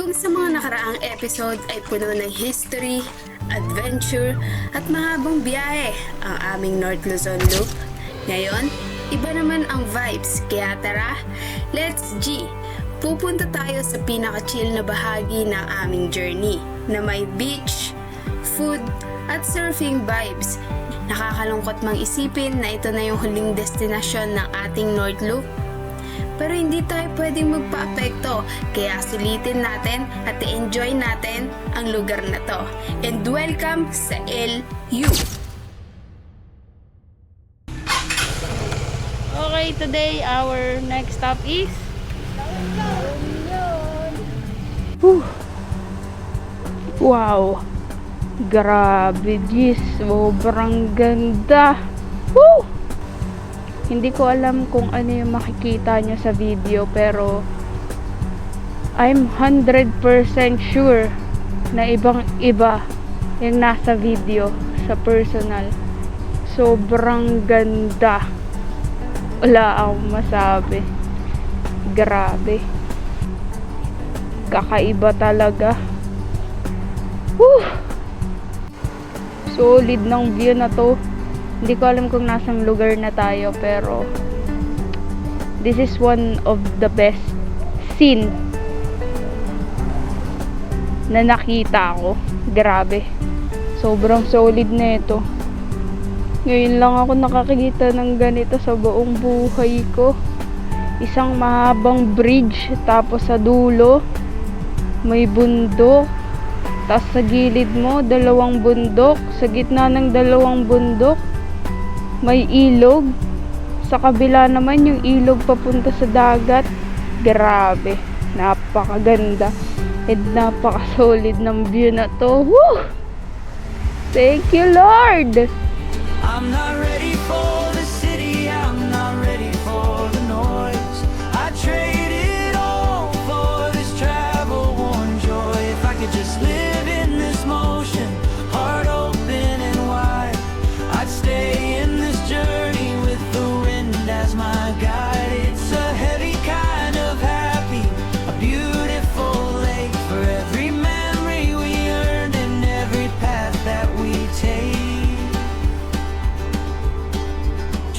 Kung sa mga nakaraang episode ay puno ng history, adventure, at mahabang biyahe ang aming North Luzon Loop, ngayon, iba naman ang vibes. Kaya tara, let's G! Pupunta tayo sa pinaka-chill na bahagi ng aming journey na may beach, food, at surfing vibes. Nakakalungkot mang isipin na ito na yung huling destinasyon ng ating North Loop. Pero hindi tayo pwedeng magpa-apekto, kaya sulitin natin at i-enjoy natin ang lugar na to. And welcome sa LU! Okay, today our next stop is Whew. Wow! Grabe, geez! Sobrang ganda! Woo! Hindi ko alam kung ano yung makikita nyo sa video, pero I'm 100% sure na ibang iba yung nasa video sa personal. Sobrang ganda. Wala akong masabi. Grabe. Kakaiba talaga. Woo! Solid ng view na to. Hindi ko alam kung nasang lugar na tayo, pero this is one of the best scene na nakita ko. Grabe. Sobrang solid na ito. Ngayon lang ako nakakita ng ganito sa buong buhay ko. Isang mahabang bridge, tapos sa dulo may bundok. Tapos sa gilid mo, dalawang bundok. Sa gitna ng dalawang bundok may ilog. Sa kabila naman yung ilog papunta sa dagat. Grabe. Napakaganda. And napaka-solid ng view na to. Woo! Thank you, Lord! I'm not ready for the city, I'm not ready for the noise. I trade it all for this travel-worn joy. If I could just live in this motion, heart open and wide, I'd stay in this journey with the wind as my guide. It's a heavy kind of happy, a beautiful lake for every memory we earned and every path that we take.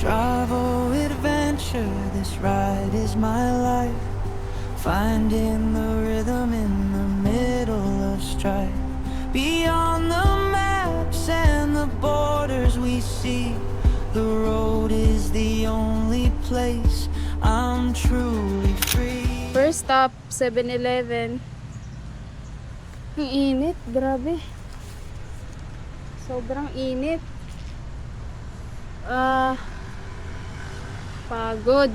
Travel adventure, this ride is my life. Finding the rhythm in the middle of strife. Beyond the maps and the borders we see, the road is the only place I'm truly free. First stop, 7-Eleven. Ang init, grabe. Sobrang init. Pagod.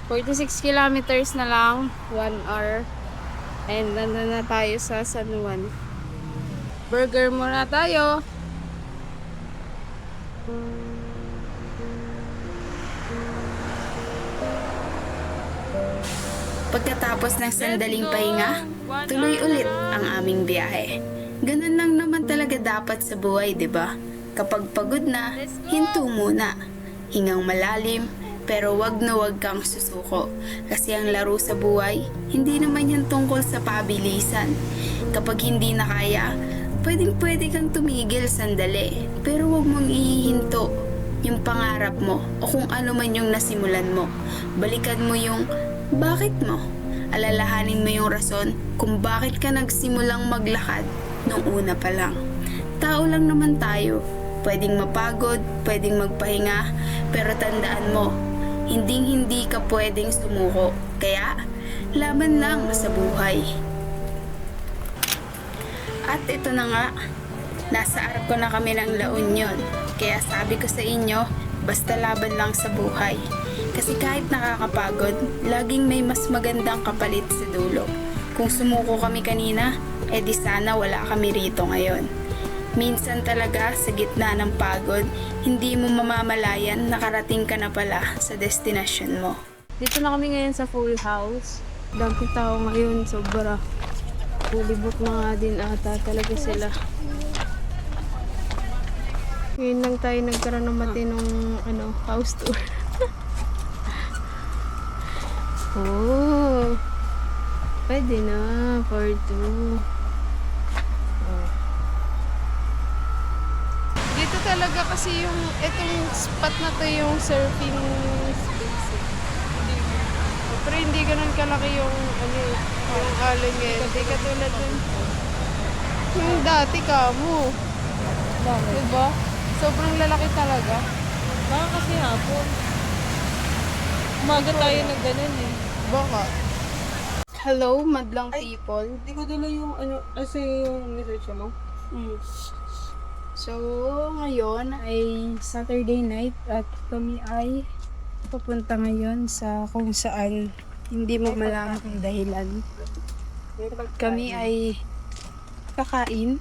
46 kilometers na lang, 1 hour. And nandun na tayo sa San Juan. Burger muna tayo. Pagkatapos ng sandaling pahinga, tuloy ulit ang aming biyahe. Ganun lang naman talaga dapat sa buhay, 'di ba? Kapag pagod na, hinto muna. Hingang malalim, pero wag na wag kang susuko. Kasi ang laro sa buhay, hindi naman yan tungkol sa pabilisan. Kapag hindi na kaya, pwede kang tumigil sandali. Pero wag mong ihihinto yung pangarap mo o kung ano man yung nasimulan mo. Balikan mo yung bakit mo. Alalahanin mo yung rason kung bakit ka nagsimulang maglakad nung una pa lang. Tao lang naman tayo. Pwedeng mapagod, pwedeng magpahinga, pero tandaan mo, hindi ka pwedeng sumuko. Kaya, laban lang sa buhay. At ito na nga, nasa arko na kami ng La Union. Kaya sabi ko sa inyo, basta laban lang sa buhay. Kasi kahit nakakapagod, laging may mas magandang kapalit sa dulo. Kung sumuko kami kanina, edi sana wala kami rito ngayon. Minsan talaga sa gitna ng pagod, hindi mo mamamalayan nakarating ka na pala sa destinasyon mo. Dito na kami ngayon sa Full House. Daming tao ngayon, sobra. Fully book na nga din ata talaga sila. Ngayon lang tayo nagkaroon ng matinong house tour. Oh. Pwede na, for 2. Dito talaga kasi yung, itong spot na to yung surfing space. Pero hindi ganun kalaki yung, yung alon ngayon. Hindi katulad dun. Yung dati kamo. Diba? Sobrang lalaki talaga. Baka kasi hapon. Umaga tayo na ganun eh. Baka. Hello, madlang people. Hindi ko dala yung kasi yung nisearch mo. So, ngayon ay Saturday night at kami ay papunta ngayon sa kung saan hindi mo malaman ang dahilan. Kami ay kakain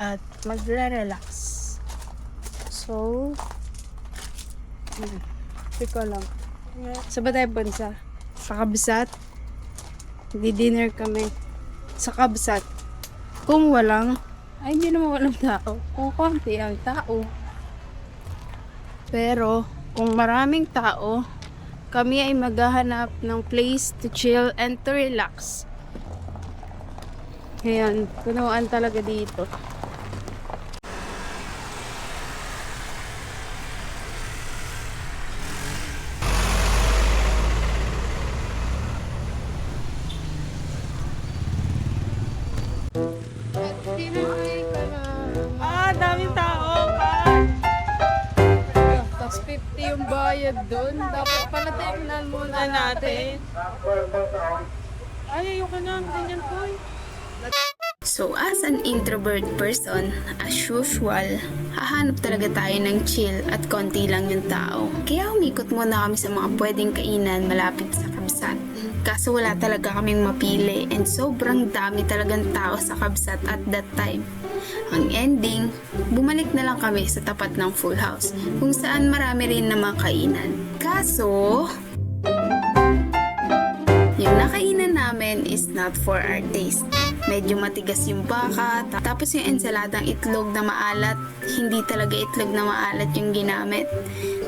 at magre-relax. So, ko lang. Sa ba tayo bansa? Sa Kabsat. Di-dinner kami sa Kabsat. Kung walang, ay hindi naman walang tao. Kung konti ang tao. Pero, kung maraming tao, kami ay maghahanap ng place to chill and to relax. Ngayon, punuan talaga dito. Daming tao. Tapos 50 yung bayad doon. Dapat pala tingnan muna natin. Ay, ayoko na. Ganyan po eh. So as an introvert person, as usual, hahanap talaga tayo ng chill at konti lang yung tao. Kaya umikot muna kami sa mga pwedeng kainan malapit sa Kabsat. Kaso wala talaga kaming mapili and sobrang dami talagang tao sa Kabsat at that time. Ang ending, bumalik na lang kami sa tapat ng Full House kung saan marami rin na mga kainan. Kaso, yung nakainan namin is not for our taste. Medyo matigas yung baka, tapos yung ensaladang itlog na maalat, hindi talaga itlog na maalat yung ginamit.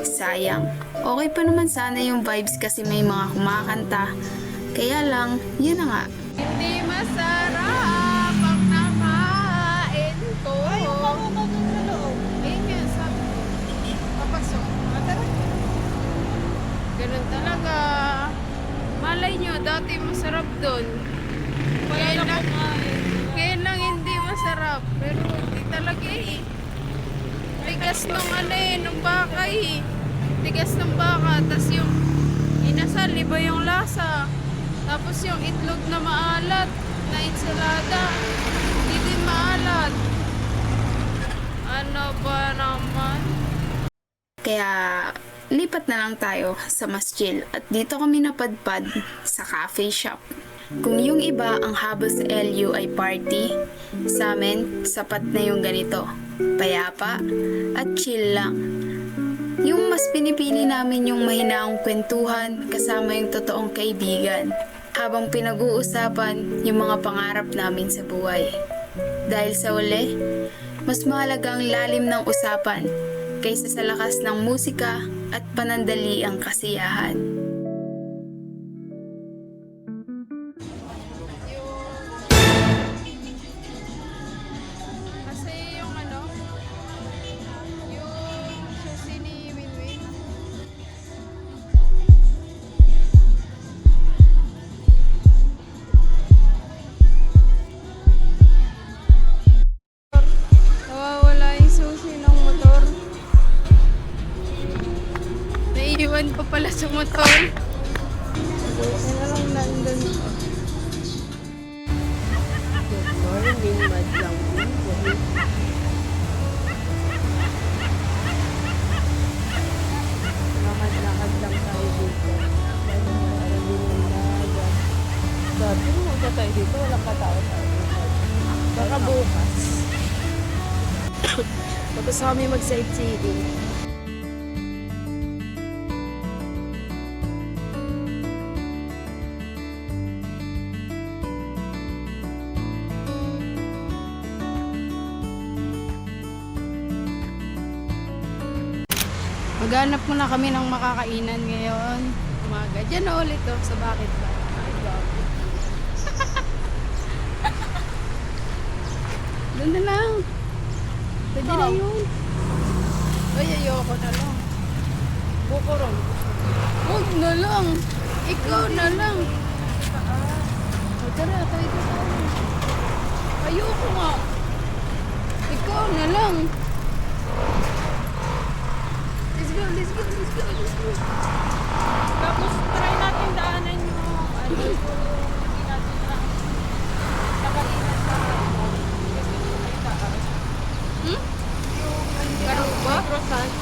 Sayang. Okay pa naman sana yung vibes kasi may mga kumakanta. Kaya lang, yun na nga. Hindi masarap ang nakain ko. Ay, yung pamuka dun sa loob. Ayun nga, sabi ko. Papasok. Ganun talaga. Malay nyo, dati masarap doon. Ngayon lang hindi masarap. Pero hindi talaga eh. Tigas nung nung baka eh. Tigas ng baka. Tapos yung inasal, iba yung lasa. Tapos yung itlog na maalat na ensalada, hindi din maalat. Ano ba naman? Kaya lipat na lang tayo sa mas chill at dito kami napadpad sa cafe shop. Kung yung iba ang habol sa LU ay party, sa amin sapat na yung ganito, payapa at chill lang. Yung mas pinipili namin yung mahinaong kwentuhan kasama yung totoong kaibigan habang pinag-uusapan yung mga pangarap namin sa buhay. Dahil sa uli, mas mahalaga ang lalim ng usapan kaysa sa lakas ng musika at panandali ang kasiyahan. Kasi yung yung susi ni Winwin. Nawawala yung susi ng motor. Naiiwan pa pala sa motor. Ano lang nandun. Good morning, madlang buhay. Lakad-lakad lang tayo dito. Dahil marami ng dagat. Sabi mo, punta tayo dito. Walang katao tayo. Baka bukas. Tapos kami mag-sightseeing. Maghanap muna kami ng makakainan ngayon. Umaga. Diyan na ulit to, sa bakit ba? Ay, bago. Doon na lang. Pwede na yun. Ay, ayoko na lang. Bukurong. Huwag na lang. Ikaw na lang. O, tara, tayo tayo. Ayoko nga. Ikaw na lang. Let's go, let's go, let's go, let's go. Tapos try natin daanan yung ano yung hindi natin na nakainan sa kasi yung may taas. Hmm? Yung Karuba? croissant.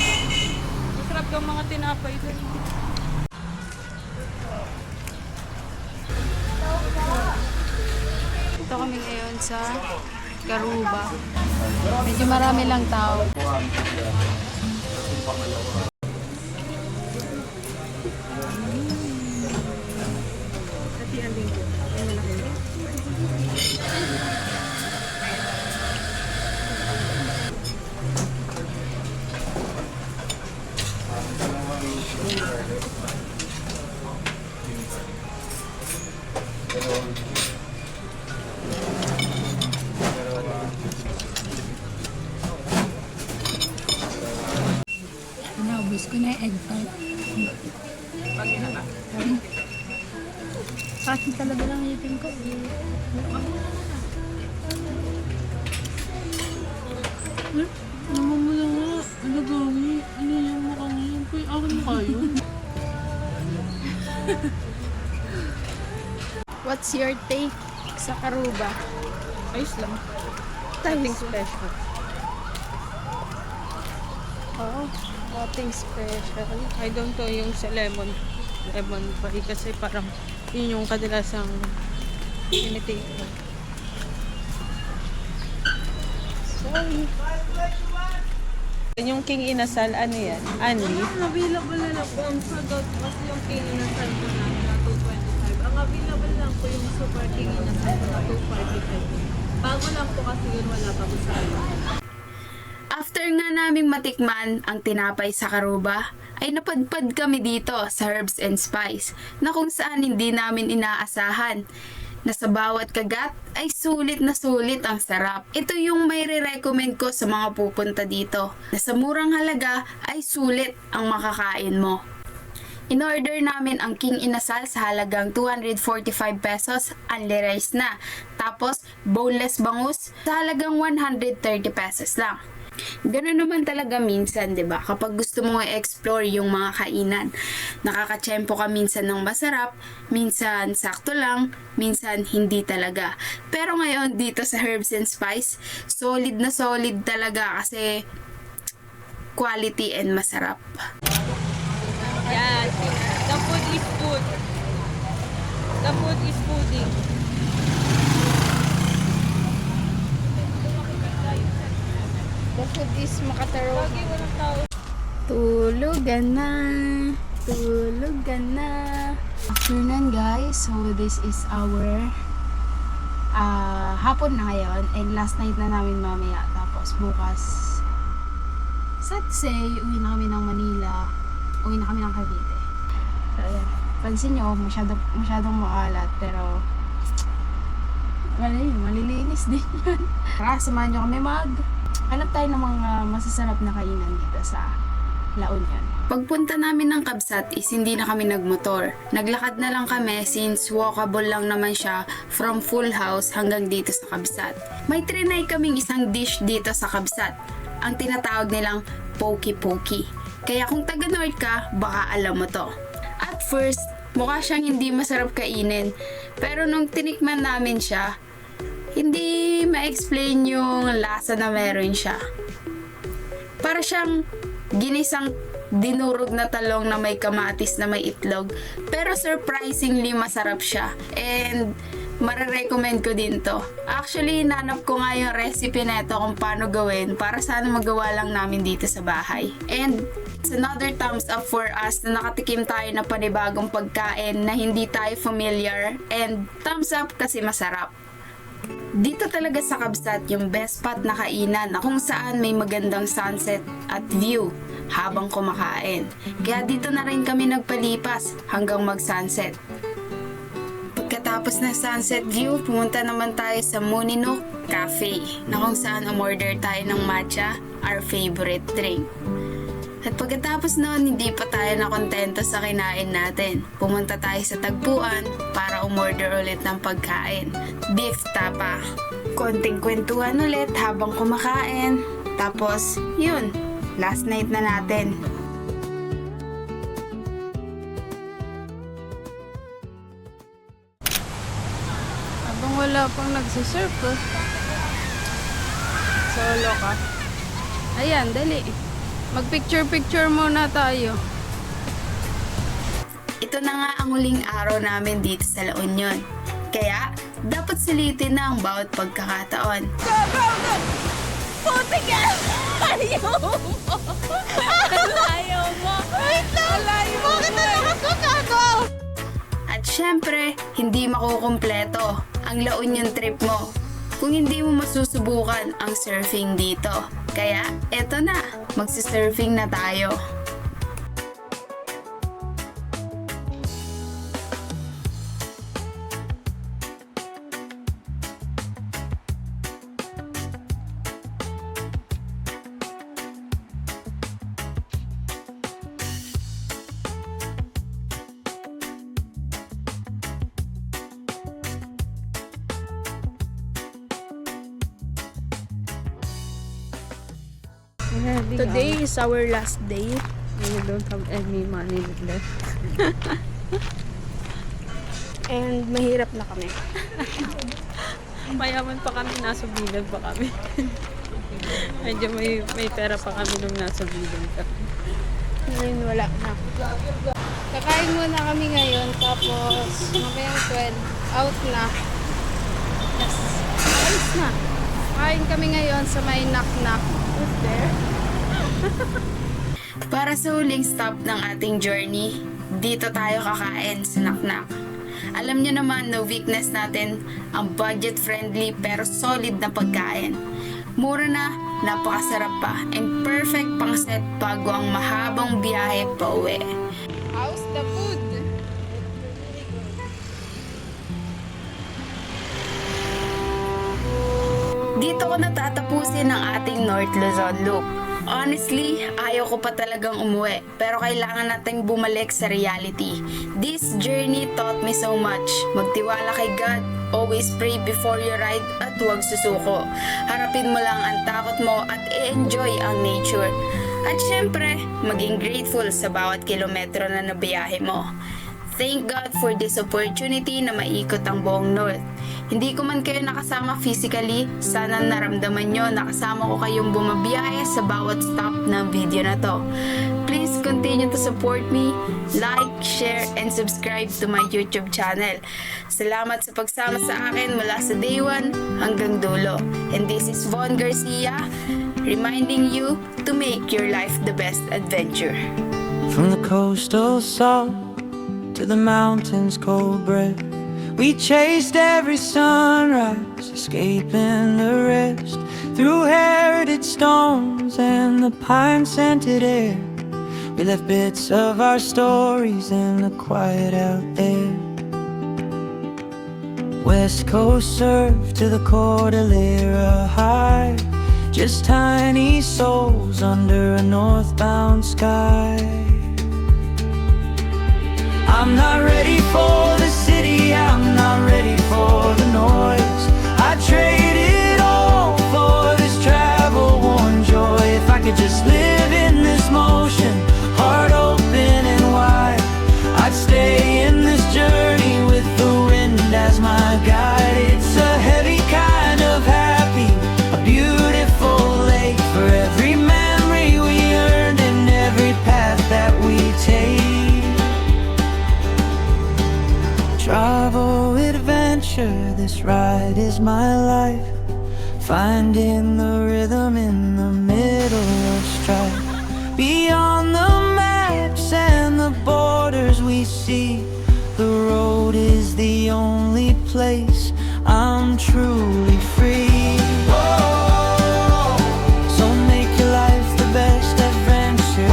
Masarap yung mga tinapay doon. Ito kami ngayon sa Garuba. Medyo marami lang tao. Naubos ko na yung egg tart. Kasi talaga lang ngipin ko. Namamula nga. Ano gawin? Ano yung mukha ngayon? Kuy, akin mukha yun. What's your take sa Garuba? Ayos lang. Nothing special. Oo, nothing special. I don't know yung sa lemon pie kasi parang yun yung kadalasang imitate ko. Sorry. Yung king inasal, ano yan? Anli? Available na lang po ang sagot kasi yung king inasal ko na 225. Ang available lang po yung super king inasal ko na 245. Bago lang po kasi yun, wala pa po sa alam. After nga naming matikman ang tinapay sa Garuba, ay napadpad kami dito sa Herbs and Spice na kung saan hindi namin inaasahan na sa bawat kagat ay sulit na sulit ang sarap. Ito yung may re-recommend ko sa mga pupunta dito na sa murang halaga ay sulit ang makakain mo. In-order namin ang King Inasal sa halagang 245 pesos, only rice na. Tapos, boneless bangus sa halagang 130 pesos lang. Ganun naman talaga minsan, 'di ba? Kapag gusto mo i-explore yung mga kainan, nakakatsyempo ka minsan ng masarap, minsan sakto lang, minsan hindi talaga. Pero ngayon dito sa Herbs and Spice, solid na solid talaga kasi quality and masarap. Yes. The food is food. The food is fooding. The food is makataro. Lagi walang tao. Tulugan na. Tulugan na. Afternoon guys. So this is our hapon na ngayon. And last night na namin mamaya. Tapos bukas Saturday, uwi na kami ng Manila. Uwi na kami ng Cavite. So ayan. Pansin nyo, masyadong maalat. Pero malilinis din yan. Tara, samahan nyo kami hanap tayo ng mga masasarap na kainan dito sa La Union. Pagpunta namin ng Kabsat is hindi na kami nagmotor. Naglakad na lang kami since walkable lang naman siya from Full House hanggang dito sa Kabsat. May trinay kaming isang dish dito sa Kabsat. Ang tinatawag nilang Poki Poki. Kaya kung taga North ka, baka alam mo to. At first, mukha siyang hindi masarap kainin. Pero nung tinikman namin siya, hindi ma-explain yung lasa na meron siya. Para siyang ginisang dinurog na talong na may kamatis na may itlog. Pero surprisingly masarap siya. And marirecommend ko din to. Actually, nanap ko nga yung recipe neto kung paano gawin para sana magawa lang namin dito sa bahay. And it's another thumbs up for us na nakatikim tayo na panibagong pagkain na hindi tayo familiar. And thumbs up kasi masarap. Dito talaga sa Kabsat yung best spot na kainan na kung saan may magandang sunset at view. habang kumakain. Kaya dito na rin kami nagpalipas hanggang mag-sunset. Pagkatapos ng sunset view, pumunta naman tayo sa Mooninook Cafe na kung saan umorder tayo ng matcha, our favorite drink. At pagkatapos noon, hindi pa tayo nakontento sa kinain natin. Pumunta tayo sa tagpuan para umorder ulit ng pagkain. Beef tapa. Konting kwentuhan ulit habang kumakain. Tapos, yun, last night na natin. Habang wala pang nagsisurf, solo ka. Ayan, dali. Mag-picture-picture muna tayo. Ito na nga ang huling araw namin dito sa La Union. Kaya, dapat sulitin na ang bawat pagkakataon. Puti ka! Ayaw mo! Ayaw mo! Wait lang! Bakit na nakakagago? At syempre, hindi makukumpleto ang La Union trip mo kung hindi mo masusubukan ang surfing dito. Kaya, eto na, magsisurfing na tayo. Today is our last day. We don't have any money left. And mahirap na kami. Mayaman pa kami, nasa bilang pa kami. Medyo may pera pa kami nung nasa bilang kami. Ngayon wala na. Kakain muna kami ngayon, tapos mamayang 12, out na. Yes, alis na. Kain kami ngayon sa may knock-knock. Who's there? Para sa huling stop ng ating journey, dito tayo kakain sa Naknak. Alam nyo naman no weakness natin ang budget-friendly pero solid na pagkain. Mura na, napakasarap pa, and perfect pang set bago ang mahabang biyahe pa uwi. How's the food? Dito ko natatapusin ang ating North Luzon Loop. Honestly, ayaw ko pa talagang umuwi, pero kailangan nating bumalik sa reality. This journey taught me so much. Magtiwala kay God, always pray before you ride, at huwag susuko. Harapin mo lang ang takot mo at i-enjoy ang nature. At syempre, maging grateful sa bawat kilometro na nabiyahe mo. Thank God for this opportunity na maikot ang buong North. Hindi ko man kayo nakasama physically, sana naramdaman nyo na kasama ko kayong bumabiyahe sa bawat stop ng video na to. Please continue to support me, like, share, and subscribe to my YouTube channel. Salamat sa pagsama sa akin mula sa day 1 hanggang dulo. And this is Von Garcia, reminding you to make your life the best adventure. From the coastal salt to the mountains' cold breath, we chased every sunrise, escaping the rest. Through heritage stones and the pine-scented air, we left bits of our stories in the quiet out there. West Coast surf to the Cordillera high, just tiny souls under a northbound sky. I'm not ready for the city, I'm not ready for the noise. I trade it all for this travel-worn joy. If I could just live in this motion, heart open and wide, I'd stay in this journey with the wind as my guide. It's a heavy kind of happy, a beautiful lake for every memory we earned and every path that we take. Travel adventure, this ride is my life. Finding the rhythm in the middle of strife. Beyond the maps and the borders we see, the road is the only place I'm truly free. Whoa. So make your life the best adventure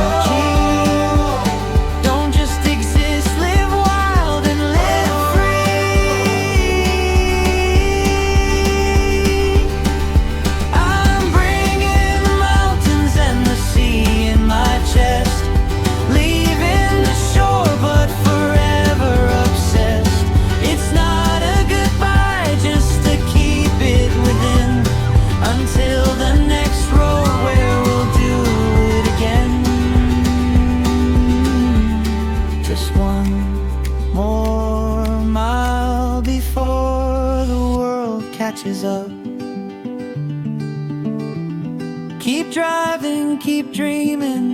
catches up. Keep driving, keep dreaming,